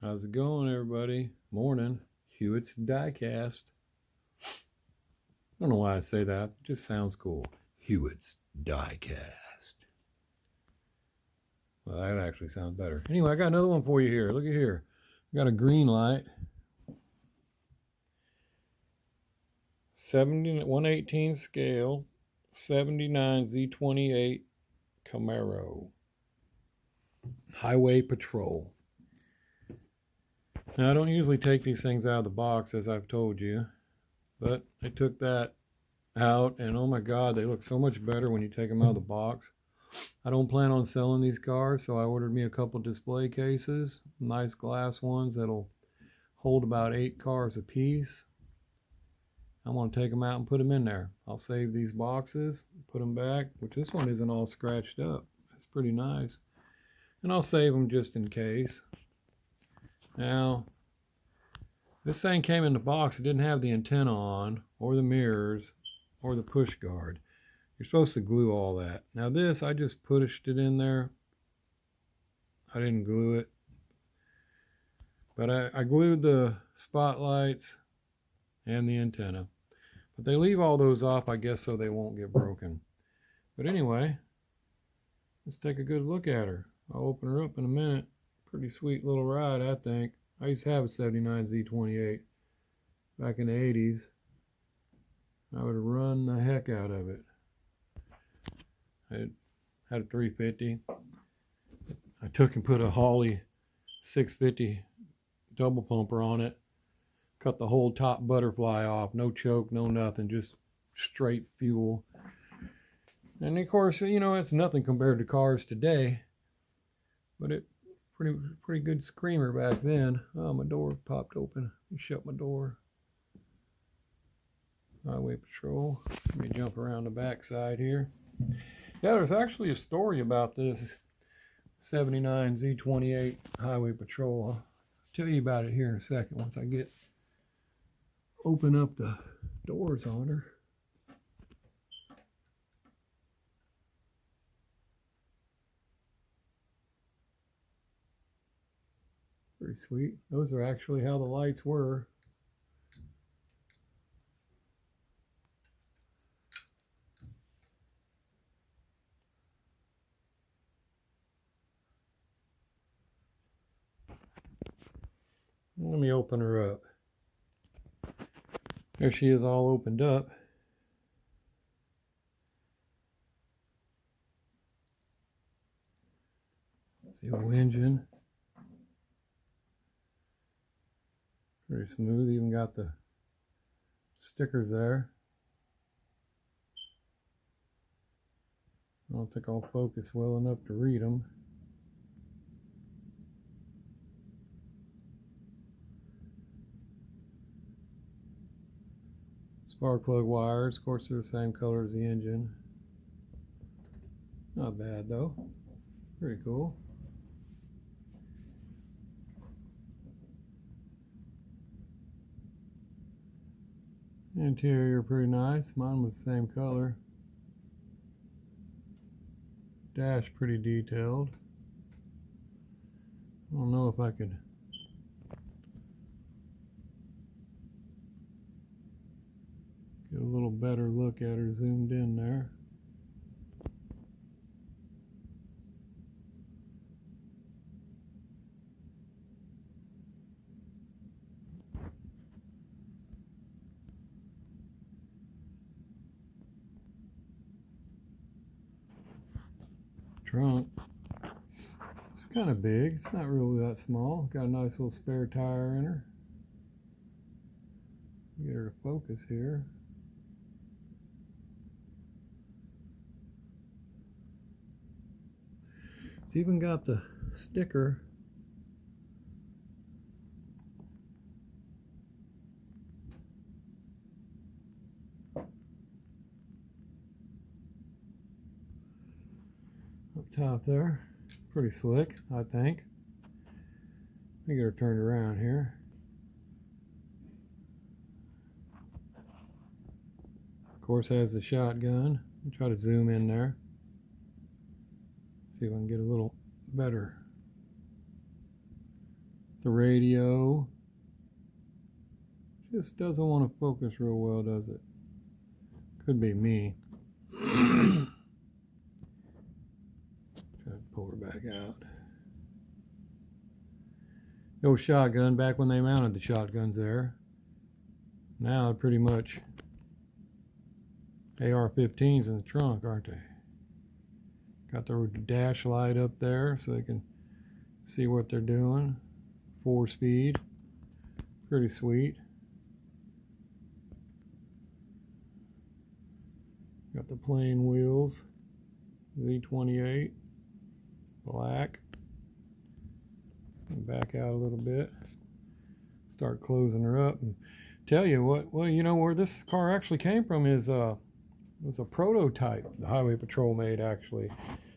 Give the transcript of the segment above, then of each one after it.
How's it going, everybody? Morning. Hewitt's Diecast. I don't know why I say that. It just sounds cool. Hewitt's Diecast. Well, that actually sounds better. Anyway, I got another one for you here. Look at here. I got a Greenlight 1/18 scale 79 Z28 Camaro Highway Patrol. Now, I don't usually take these things out of the box, as I've told you, but I took that out, and oh my God, they look so much better when you take them out of the box. I don't plan on selling these cars, so I ordered me a couple display cases, nice glass ones that'll hold about 8 cars a piece. I'm going to take them out and put them in there. I'll save these boxes, put them back, which this one isn't all scratched up. It's pretty nice. And I'll save them just in case. Now, this thing came in the box. It didn't have the antenna on, or the mirrors, or the push guard. You're supposed to glue all that. Now this, I just pushed it in there. I didn't glue it. But I glued the spotlights and the antenna. But they leave all those off, I guess, so they won't get broken. But anyway, let's take a good look at her. I'll open her up in a minute. Pretty sweet little ride, I think. I used to have a 79 Z28 back in the 80s. I would run the heck out of it. I had a 350. I took and put a Holley 650 double pumper on it. Cut the whole top butterfly off. No choke, no nothing. Just straight fuel. And of course, you know, it's nothing compared to cars today. But it pretty good screamer back then. Oh, my door popped open. Let me shut my door. Highway Patrol. Let me jump around the back side here. Yeah, there's actually a story about this 79 Z28 Highway Patrol. I'll tell you about it here in a second once I open up the doors on her. Pretty sweet. Those are actually how the lights were. Let me open her up. There she is, all opened up. See the engine. Very smooth, even got the stickers there. I don't think I'll focus well enough to read them. Spark plug wires, of course they're the same color as the engine. Not bad though, pretty cool. Interior pretty nice, mine was the same color. Dash pretty detailed. I don't know if I could get a little better look at her zoomed in there. Trunk. It's kind of big. It's not really that small. Got a nice little spare tire in her. Get her to focus here. It's even got the sticker. Up top there. Pretty slick, I think. Let me get her turned around here. Of course, has the shotgun. I'll try to zoom in there. See if I can get a little better The radio just doesn't want to focus real well, does it? Could be me. Try to pull her back out. The old shotgun, back when they mounted the shotguns there. Now pretty much AR-15s in the trunk, aren't they? Got the dash light up there so they can see what they're doing. 4-speed. Pretty sweet. Got the plain wheels. Z28. Black. And back out a little bit. Start closing her up. And tell you what, well, you know where this car actually came from is it was a prototype the Highway Patrol made, actually.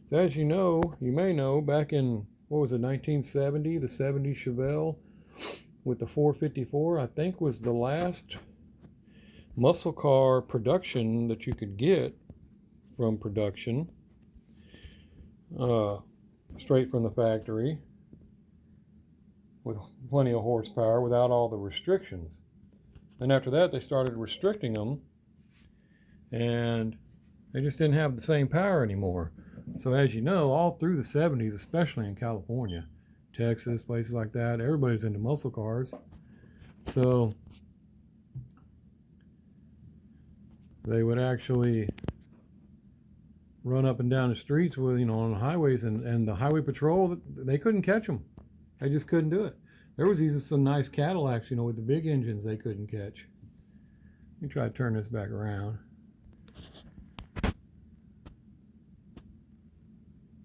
So as you know, you may know, back in, what was it, 1970, the 70 Chevelle with the 454, I think was the last muscle car production that you could get from production, straight from the factory, with plenty of horsepower without all the restrictions. And after that, they started restricting them, and they just didn't have the same power anymore. So as you know, all through the 70s, especially in California, Texas, places like that, everybody's into muscle cars. So they would actually run up and down the streets with, you know, on the highways, and the Highway Patrol, they couldn't catch them. They just couldn't do it. There was even some nice Cadillacs, you know, with the big engines they couldn't catch. Let me try to turn this back around.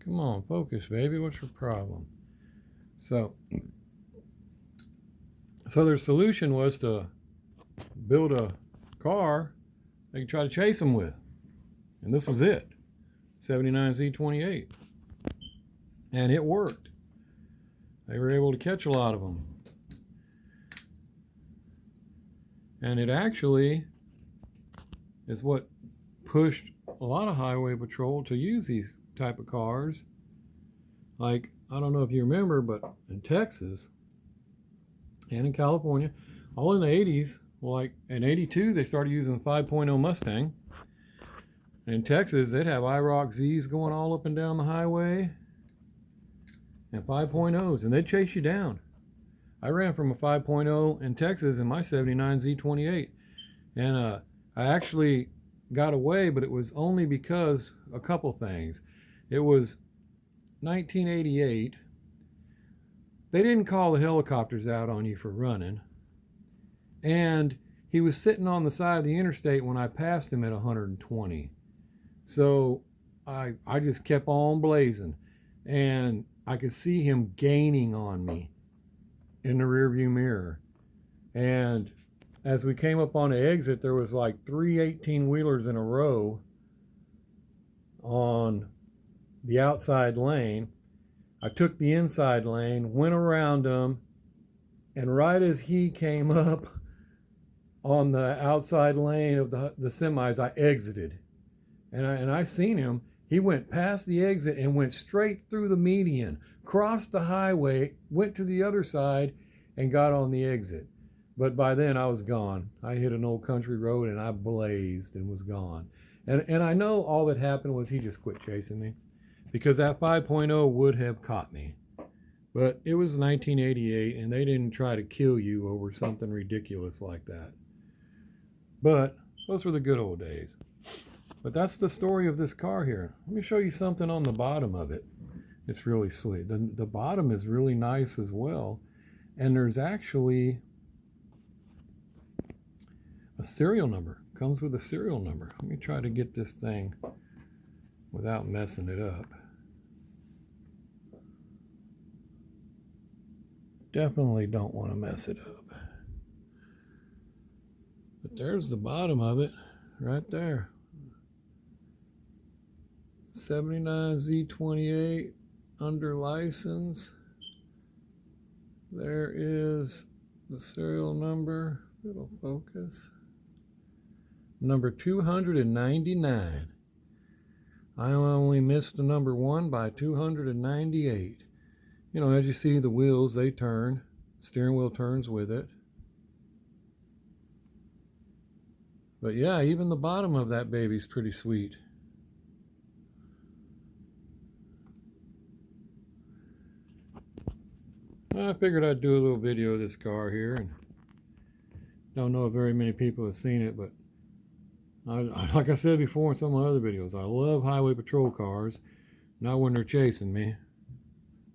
Come on, focus, baby. What's your problem? So their solution was to build a car they could try to chase them with. And this was it. 79 Z28. And it worked. They were able to catch a lot of them. And it actually is what pushed a lot of Highway Patrol to use these type of cars. Like, I don't know if you remember, but in Texas and in California, all in the 80s, well, like in 82, they started using the 5.0 Mustang. In Texas, they'd have IROC Zs going all up and down the highway, and 5.0s, and they'd chase you down. I ran from a 5.0 in Texas in my 79 Z28, and I actually got away, but it was only because a couple things. It was 1988. They didn't call the helicopters out on you for running, and he was sitting on the side of the interstate when I passed him at 120. So I just kept on blazing, and I could see him gaining on me in the rearview mirror. And as we came up on the exit, there was like 3 18-wheelers in a row on the outside lane. I took the inside lane, went around them, and right as he came up on the outside lane of the semis, I exited. And I seen him. He went past the exit and went straight through the median, crossed the highway, went to the other side, and got on the exit. But by then I was gone. I hit an old country road and I blazed and was gone. And I know all that happened was he just quit chasing me, because that 5.0 would have caught me. But it was 1988, and they didn't try to kill you over something ridiculous like that. But those were the good old days. But that's the story of this car here. Let me show you something on the bottom of it. It's really sweet. The bottom is really nice as well. And there's actually a serial number. Comes with a serial number. Let me try to get this thing without messing it up. Definitely don't want to mess it up. But there's the bottom of it right there. 79 Z28 under license. There is the serial number. It'll focus. Number 299. I only missed the number 1 by 298. You know, as you see, the wheels, they turn Steering wheel turns with it. But yeah, even the bottom of that baby's pretty sweet. I figured I'd do a little video of this car here, and don't know if very many people have seen it, but like I said before in some of my other videos, I love highway patrol cars, not when they're chasing me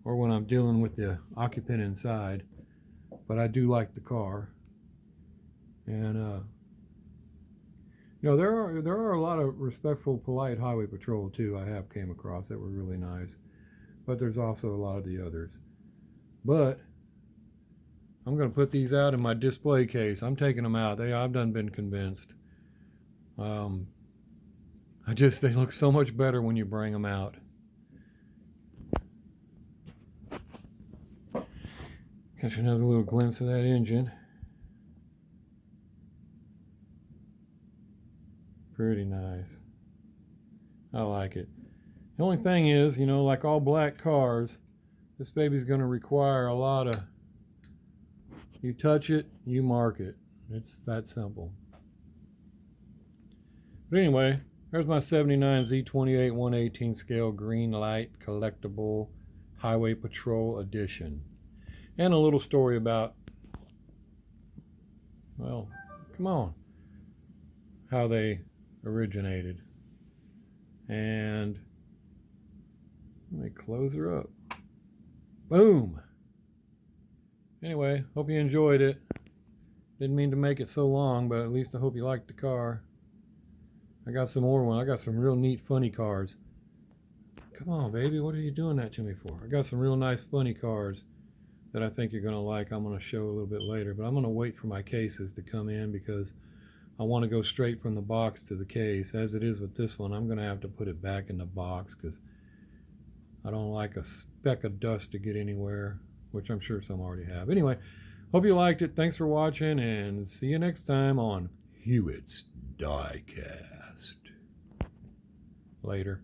or when I'm dealing with the occupant inside, but I do like the car. And you know, there are a lot of respectful, polite highway patrol too I have came across that were really nice, but there's also a lot of the others. But I'm going to put these out in my display case. I'm taking them out. I've done been convinced. They look so much better when you bring them out. Catch another little glimpse of that engine. Pretty nice. I like it. The only thing is, you know, like all black cars, this baby's going to require a lot of, you touch it, you mark it. It's that simple. But anyway, there's my 79 Z28 1/18 scale Greenlight collectible highway patrol edition. And a little story about, well, come on, how they originated. And let me close her up. Boom. Anyway, hope you enjoyed it. Didn't mean to make it so long, but at least I hope you liked the car. I got some more ones. I got some real neat funny cars. Come on, baby, what are you doing that to me for? I got some real nice funny cars that I think you're going to like. I'm going to show a little bit later, but I'm going to wait for my cases to come in because I want to go straight from the box to the case. As it is with this one, I'm going to have to put it back in the box because I don't like a speck of dust to get anywhere, which I'm sure some already have. Anyway, hope you liked it. Thanks for watching, and see you next time on Hewitt's Diecast. Later.